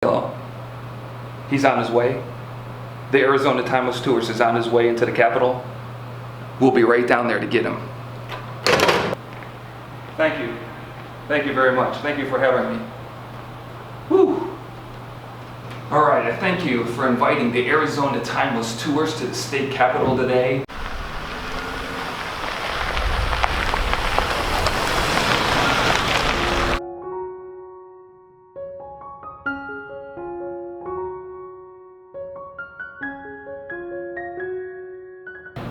Hello. He's on his way. The Arizona Timeless Tours is on his way into the Capitol. We'll be right down there to get him. Thank you. Thank you very much. Thank you for having me. Whew. All right, I thank you for inviting the Arizona Timeless Tours to the state capitol today.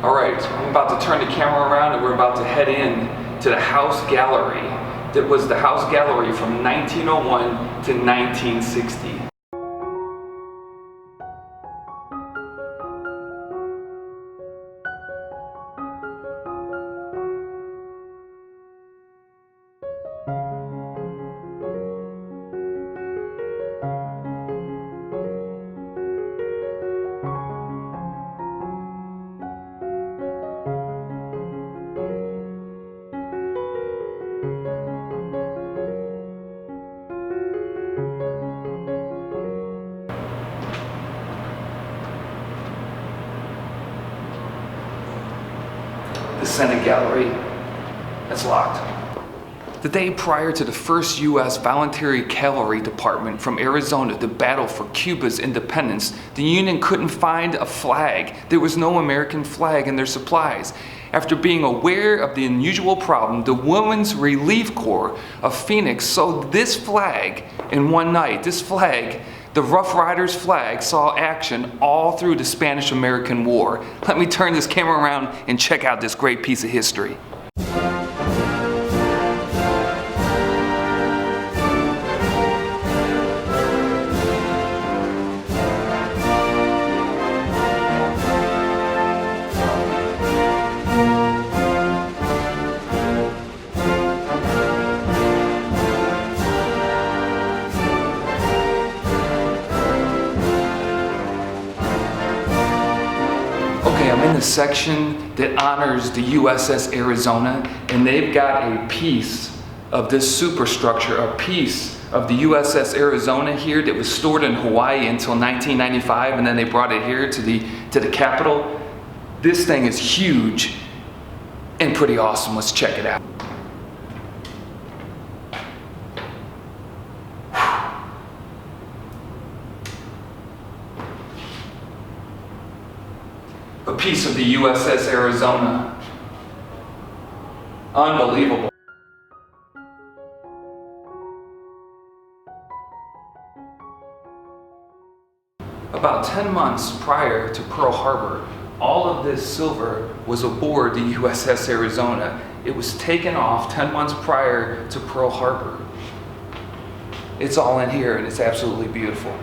All right, I'm about to turn the camera around and we're about to head in to the House Gallery. That was the House Gallery from 1901 to 1960. The Senate Gallery, that's locked. The day prior to the first U.S. Voluntary Cavalry Department from Arizona to battle for Cuba's independence, the Union couldn't find a flag. There was no American flag in their supplies. After being aware of the unusual problem, the Women's Relief Corps of Phoenix sewed this flag in one night. This flag, the Rough Riders flag, saw action all through the Spanish-American War. Let me turn this camera around and check out this great piece of history. I'm in the section that honors the U.S.S Arizona, and they've got a piece of this superstructure, a piece of the U.S.S Arizona here that was stored in Hawaii until 1995, and then they brought it here to the Capitol. This thing is huge and pretty awesome. Let's check it out. A piece of the U.S.S Arizona. Unbelievable. About 10 months prior to Pearl Harbor, all of this silver was aboard the U.S.S Arizona. It was taken off 10 months prior to Pearl Harbor. It's all in here and it's absolutely beautiful.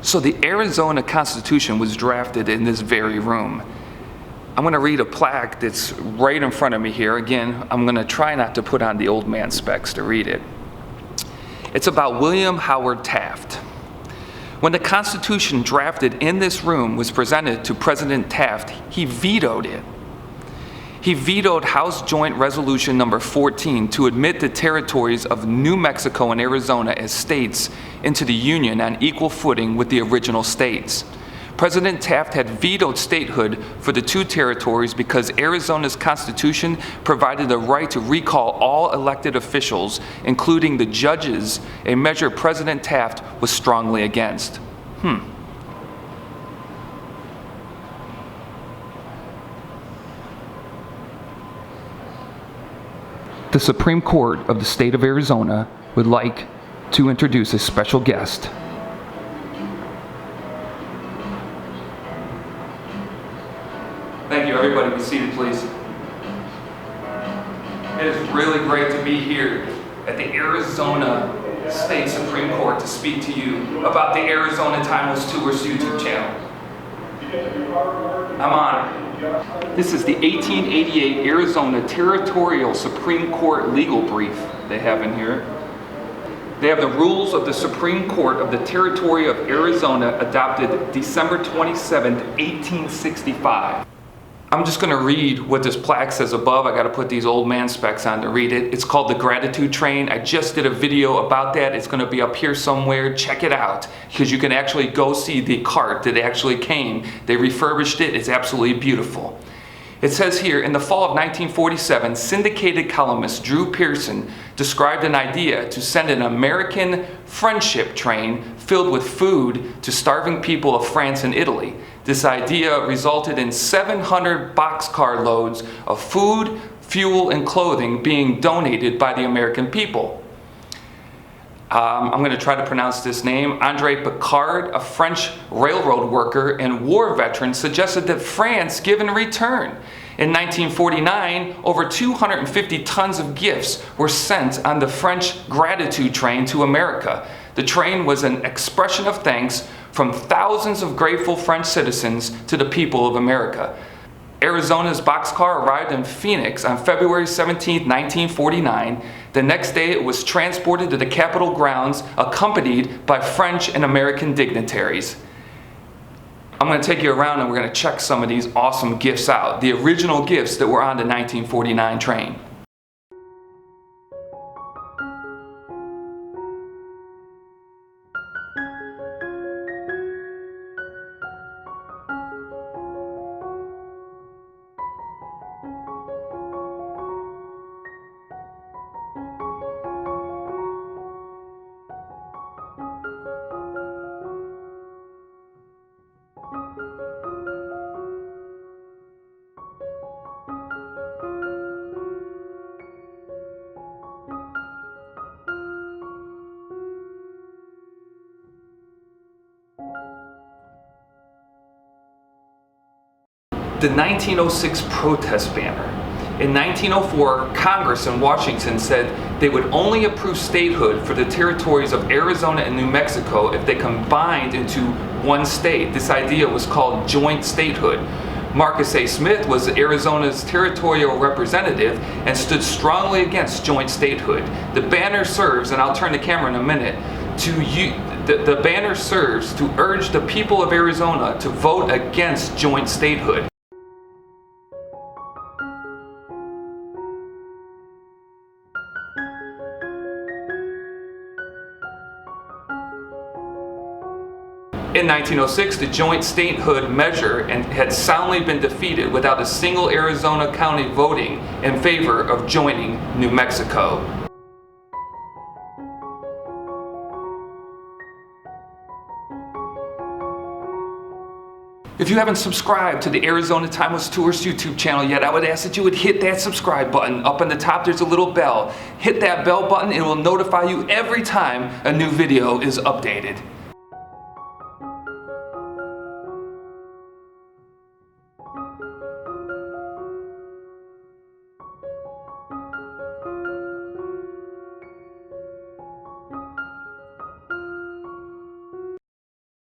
So the Arizona Constitution was drafted in this very room. I'm going to read a plaque that's right in front of me here. Again, I'm going to try not to put on the old man specs to read it. It's about William Howard Taft. When the Constitution drafted in this room was presented to President Taft, he vetoed it. He vetoed House Joint Resolution number 14 to admit the territories of New Mexico and Arizona as states into the Union on equal footing with the original states. President Taft had vetoed statehood for the two territories because Arizona's Constitution provided the right to recall all elected officials, including the judges, a measure President Taft was strongly against. The Supreme Court of the state of Arizona would like to introduce a special guest. Thank you. Everybody be seated, please. It is really great to be here at the Arizona State Supreme Court to speak to you about the Arizona Timeless Tours YouTube channel. I'm honored. This is the 1888 Arizona Territorial Supreme Court legal brief they have in here. They have the rules of the Supreme Court of the Territory of Arizona adopted December 27, 1865. I'm just going to read what this plaque says above. I got to put these old man specs on to read it. It's called the Gratitude Train. I just did a video about that. It's going to be up here somewhere. Check it out, because you can actually go see the cart that actually came. They refurbished it. It's absolutely beautiful. It says here, in the fall of 1947, syndicated columnist Drew Pearson described an idea to send an American friendship train filled with food to starving people of France and Italy. This idea resulted in 700 boxcar loads of food, fuel, and clothing being donated by the American people. I'm going to try to pronounce this name. André Picard, a French railroad worker and war veteran, suggested that France give in return. In 1949, over 250 tons of gifts were sent on the French Gratitude Train to America. The train was an expression of thanks from thousands of grateful French citizens to the people of America. Arizona's boxcar arrived in Phoenix on February 17, 1949. The next day it was transported to the Capitol grounds accompanied by French and American dignitaries. I'm going to take you around and we're going to check some of these awesome gifts out. The original gifts that were on the 1949 train. The 1906 protest banner. In 1904, Congress in Washington said they would only approve statehood for the territories of Arizona and New Mexico if they combined into one state. This idea was called joint statehood. Marcus A. Smith was Arizona's territorial representative and stood strongly against joint statehood. The banner serves, and I'll turn the camera in a minute, the banner serves to urge the people of Arizona to vote against joint statehood. In 1906, the joint statehood measure had soundly been defeated without a single Arizona county voting in favor of joining New Mexico. If you haven't subscribed to the Arizona Timeless Tours YouTube channel yet, I would ask that you would hit that subscribe button. Up on the top there's a little bell. Hit that bell button, it will notify you every time a new video is updated.